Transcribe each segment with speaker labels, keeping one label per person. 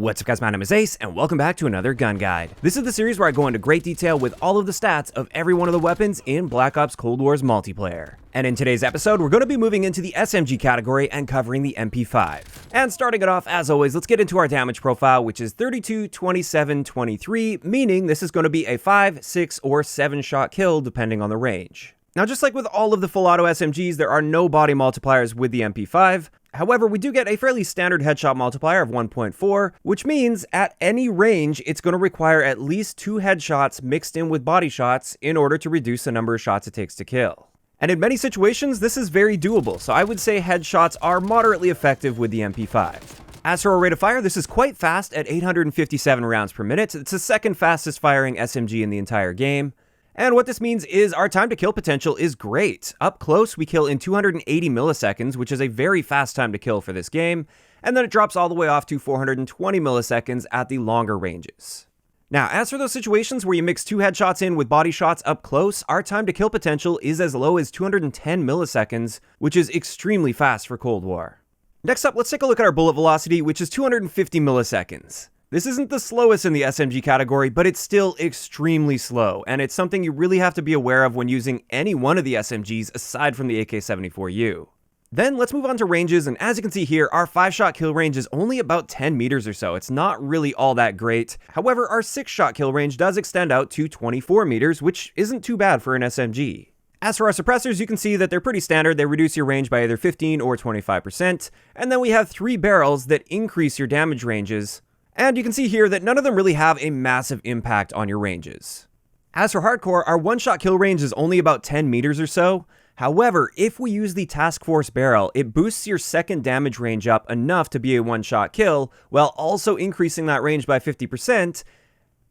Speaker 1: What's up guys, my name is Ace, and welcome back to another gun guide. This is the series where I go into great detail with all of the stats of every one of the weapons in Black Ops Cold War's multiplayer. And in today's episode, we're going to be moving into the SMG category and covering the MP5. And starting it off, as always, let's get into our damage profile, which is 32, 27, 23, meaning this is going to be a 5, 6, or 7 shot kill depending on the range. Now, just like with all of the full auto SMGs, there are no body multipliers with the MP5. However, we do get a fairly standard headshot multiplier of 1.4, which means at any range, it's going to require at least 2 headshots mixed in with body shots in order to reduce the number of shots it takes to kill. And in many situations, this is very doable, so I would say headshots are moderately effective with the MP5. As for our rate of fire, this is quite fast at 857 rounds per minute. It's the second fastest firing SMG in the entire game. And what this means is our time to kill potential is great. Up close, we kill in 280 milliseconds, which is a very fast time to kill for this game, and then it drops all the way off to 420 milliseconds at the longer ranges. Now, as for those situations where you mix 2 headshots in with body shots up close, our time to kill potential is as low as 210 milliseconds, which is extremely fast for Cold War. Next up, let's take a look at our bullet velocity, which is 250 milliseconds. This isn't the slowest in the SMG category, but it's still extremely slow, and it's something you really have to be aware of when using any one of the SMGs aside from the AK-74U. Then let's move on to ranges, and as you can see here, our 5-shot kill range is only about 10 meters or so. It's not really all that great. However, our 6-shot kill range does extend out to 24 meters, which isn't too bad for an SMG. As for our suppressors, you can see that they're pretty standard. They reduce your range by either 15 or 25%, and then we have 3 barrels that increase your damage ranges. And you can see here that none of them really have a massive impact on your ranges. As for hardcore, our 1-shot kill range is only about 10 meters or so. However, if we use the Task Force barrel, it boosts your second damage range up enough to be a 1-shot kill, while also increasing that range by 50%.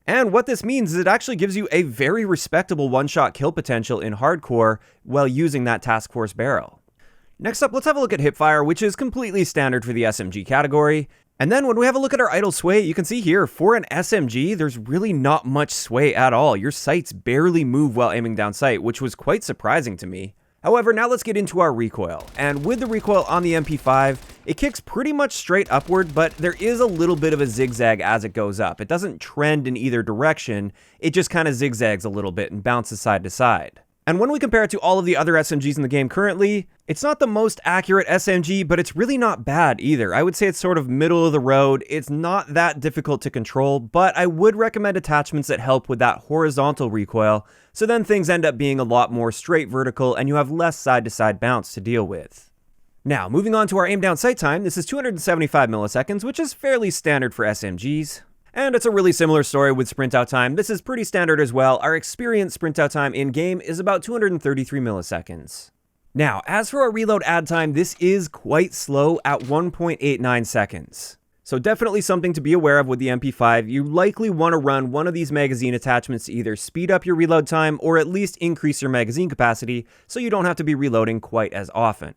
Speaker 1: And what this means is it actually gives you a very respectable 1-shot kill potential in hardcore while using that Task Force barrel. Next up, let's have a look at Hipfire, which is completely standard for the SMG category. And then when we have a look at our idle sway, you can see here, for an SMG, there's really not much sway at all. Your sights barely move while aiming down sight, which was quite surprising to me. However, now let's get into our recoil. And with the recoil on the MP5, it kicks pretty much straight upward, but there is a little bit of a zigzag as it goes up. It doesn't trend in either direction, it just kind of zigzags a little bit and bounces side to side. And when we compare it to all of the other SMGs in the game currently, it's not the most accurate SMG, but it's really not bad either. I would say it's sort of middle of the road. It's not that difficult to control, but I would recommend attachments that help with that horizontal recoil, so then things end up being a lot more straight vertical and you have less side-to-side bounce to deal with. Now, moving on to our aim down sight time, this is 275 milliseconds, which is fairly standard for SMGs. And it's a really similar story with sprint out time. This is pretty standard as well. Our experienced sprint out time in-game is about 233 milliseconds. Now, as for our reload add time, this is quite slow at 1.89 seconds. So definitely something to be aware of with the MP5. You likely want to run one of these magazine attachments to either speed up your reload time or at least increase your magazine capacity so you don't have to be reloading quite as often.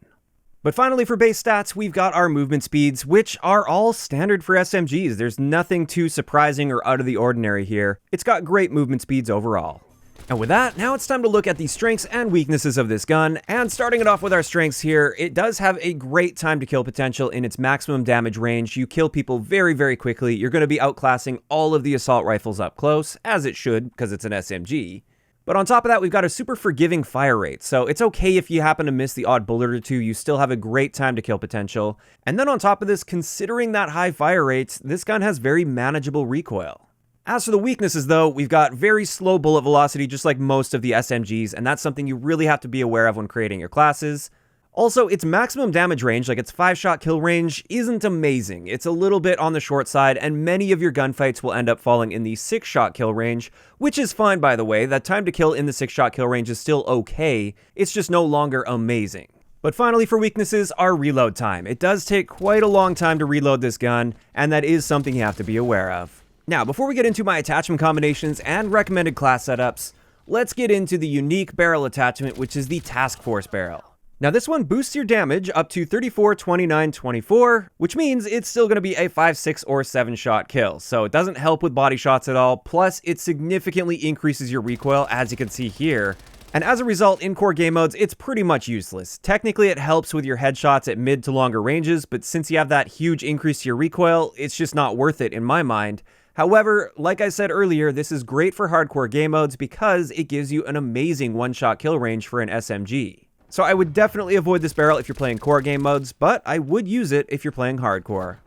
Speaker 1: But finally, for base stats, we've got our movement speeds, which are all standard for SMGs. There's nothing too surprising or out of the ordinary here. It's got great movement speeds overall. And with that, now it's time to look at the strengths and weaknesses of this gun. And starting it off with our strengths here, it does have a great time to kill potential in its maximum damage range. You kill people very, very quickly. You're going to be outclassing all of the assault rifles up close, as it should, because it's an SMG. But on top of that, we've got a super forgiving fire rate, so it's okay if you happen to miss the odd bullet or two, you still have a great time to kill potential. And then on top of this, considering that high fire rates, this gun has very manageable recoil. As for the weaknesses though, we've got very slow bullet velocity just like most of the SMGs, and that's something you really have to be aware of when creating your classes. Also, its maximum damage range, like its 5-shot kill range, isn't amazing. It's a little bit on the short side, and many of your gunfights will end up falling in the 6-shot kill range, which is fine by the way. That time to kill in the 6-shot kill range is still okay, it's just no longer amazing. But finally, for weaknesses, our reload time. It does take quite a long time to reload this gun, and that is something you have to be aware of. Now, before we get into my attachment combinations and recommended class setups, let's get into the unique barrel attachment, which is the Task Force barrel. Now this one boosts your damage up to 34, 29, 24, which means it's still going to be a 5, 6, or 7 shot kill. So it doesn't help with body shots at all, plus it significantly increases your recoil, as you can see here. And as a result, in core game modes, it's pretty much useless. Technically, it helps with your headshots at mid to longer ranges, but since you have that huge increase to your recoil, it's just not worth it in my mind. However, like I said earlier, this is great for hardcore game modes because it gives you an amazing one-shot kill range for an SMG. So I would definitely avoid this barrel if you're playing core game modes, but I would use it if you're playing hardcore.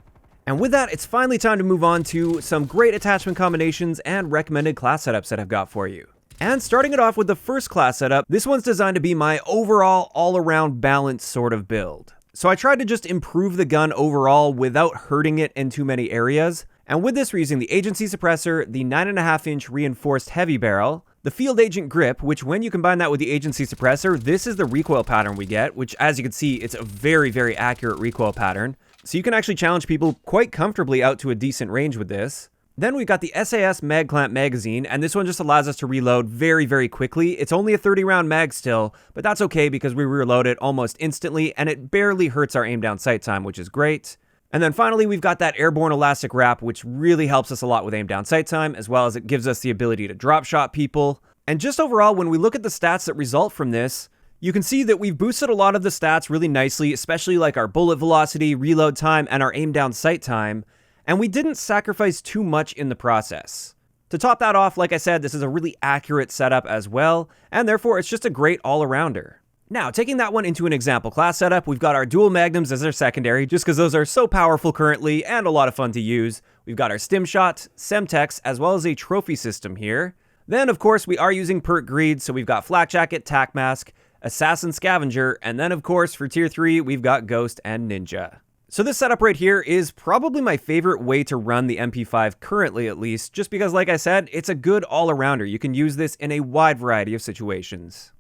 Speaker 1: And with that, it's finally time to move on to some great attachment combinations and recommended class setups that I've got for you. And starting it off with the first class setup, this one's designed to be my overall all-around balanced sort of build. So I tried to just improve the gun overall without hurting it in too many areas. And with this, we're using the agency suppressor, the 9.5-inch reinforced heavy barrel, the field agent grip, which when you combine that with the agency suppressor, this is the recoil pattern we get, which as you can see, it's a very, very accurate recoil pattern. So you can actually challenge people quite comfortably out to a decent range with this. Then we've got the SAS Mag Clamp magazine, and this one just allows us to reload very, very quickly. It's only a 30-round mag still, but that's okay because we reload it almost instantly, and it barely hurts our aim down sight time, which is great. And then finally, we've got that airborne elastic wrap, which really helps us a lot with aim down sight time, as well as it gives us the ability to drop shot people. And just overall, when we look at the stats that result from this, you can see that we've boosted a lot of the stats really nicely, especially like our bullet velocity, reload time, and our aim down sight time. And we didn't sacrifice too much in the process. To top that off, like I said, this is a really accurate setup as well, and therefore it's just a great all-arounder. Now, taking that one into an example class setup, we've got our dual magnums as our secondary, just because those are so powerful currently and a lot of fun to use. We've got our stim shot, semtex, as well as a trophy system here. Then, of course, we are using perk greed, so we've got flak jacket, tac mask, assassin scavenger, and then, of course, for tier 3, we've got ghost and ninja. So this setup right here is probably my favorite way to run the MP5 currently, at least, just because, like I said, it's a good all-arounder. You can use this in a wide variety of situations.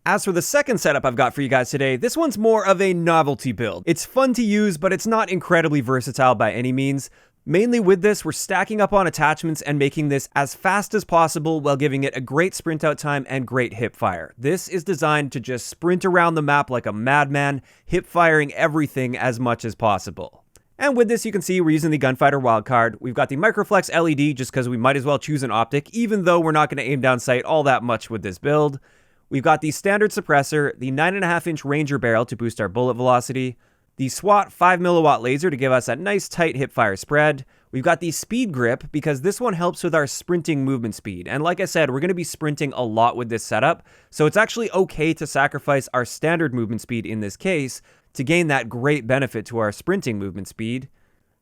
Speaker 1: As for the second setup I've got for you guys today, this one's more of a novelty build. It's fun to use, but it's not incredibly versatile by any means. Mainly with this, we're stacking up on attachments and making this as fast as possible while giving it a great sprint out time and great hip fire. This is designed to just sprint around the map like a madman, hip firing everything as much as possible. And with this, you can see we're using the Gunfighter wildcard. We've got the Microflex LED just because we might as well choose an optic, even though we're not going to aim down sight all that much with this build. We've got the standard suppressor, the 9.5-inch Ranger barrel to boost our bullet velocity, the SWAT 5mW laser to give us that nice tight hipfire spread. We've got the speed grip because this one helps with our sprinting movement speed. And like I said, we're going to be sprinting a lot with this setup, so it's actually okay to sacrifice our standard movement speed in this case to gain that great benefit to our sprinting movement speed.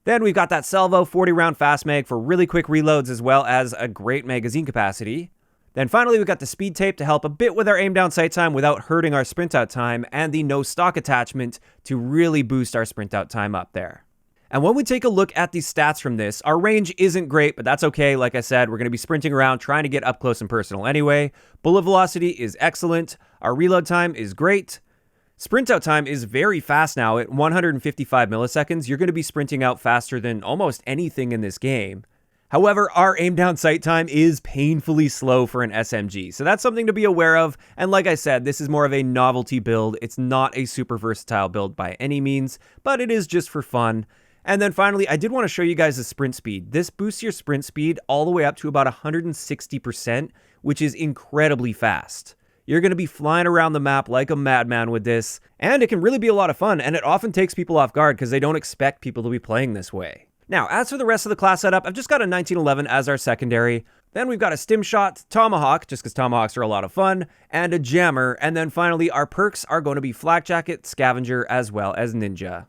Speaker 1: Then we've got that Salvo 40-round fast mag for really quick reloads as well as a great magazine capacity. Then finally, we've got the speed tape to help a bit with our aim down sight time without hurting our sprint out time, and the no stock attachment to really boost our sprint out time up there. And when we take a look at the stats from this, our range isn't great, but that's okay. Like I said, we're going to be sprinting around trying to get up close and personal anyway. Bullet velocity is excellent. Our reload time is great. Sprint out time is very fast now at 155 milliseconds. You're going to be sprinting out faster than almost anything in this game. However, our aim down sight time is painfully slow for an SMG, so that's something to be aware of, and like I said, this is more of a novelty build. It's not a super versatile build by any means, but it is just for fun. And then finally, I did want to show you guys the sprint speed. This boosts your sprint speed all the way up to about 160%, which is incredibly fast. You're going to be flying around the map like a madman with this, and it can really be a lot of fun, and it often takes people off guard because they don't expect people to be playing this way. Now, as for the rest of the class setup, I've just got a 1911 as our secondary. Then we've got a stim shot, tomahawk, just because tomahawks are a lot of fun, and a jammer. And then finally, our perks are going to be flak jacket, scavenger, as well as ninja.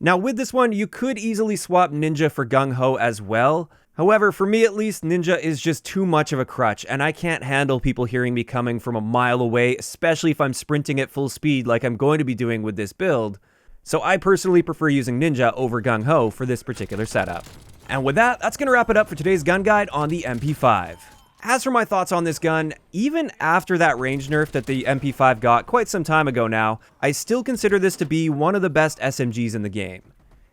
Speaker 1: Now, with this one, you could easily swap ninja for gung ho as well. However, for me at least, ninja is just too much of a crutch, and I can't handle people hearing me coming from a mile away, especially if I'm sprinting at full speed like I'm going to be doing with this build. So I personally prefer using ninja over gung ho for this particular setup. And with that, that's going to wrap it up for today's gun guide on the MP5. As for my thoughts on this gun, even after that range nerf that the MP5 got quite some time ago now, I still consider this to be one of the best SMGs in the game.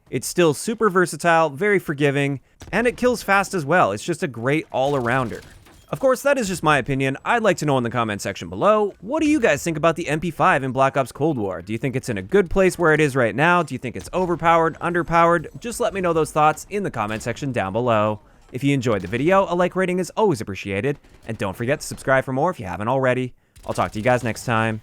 Speaker 1: It's still super versatile, very forgiving, and it kills fast as well. It's just a great all-arounder. Of course, that is just my opinion. I'd like to know in the comment section below, what do you guys think about the MP5 in Black Ops Cold War? Do you think it's in a good place where it is right now? Do you think it's overpowered, underpowered? Just let me know those thoughts in the comment section down below. If you enjoyed the video, a like rating is always appreciated, and don't forget to subscribe for more if you haven't already. I'll talk to you guys next time.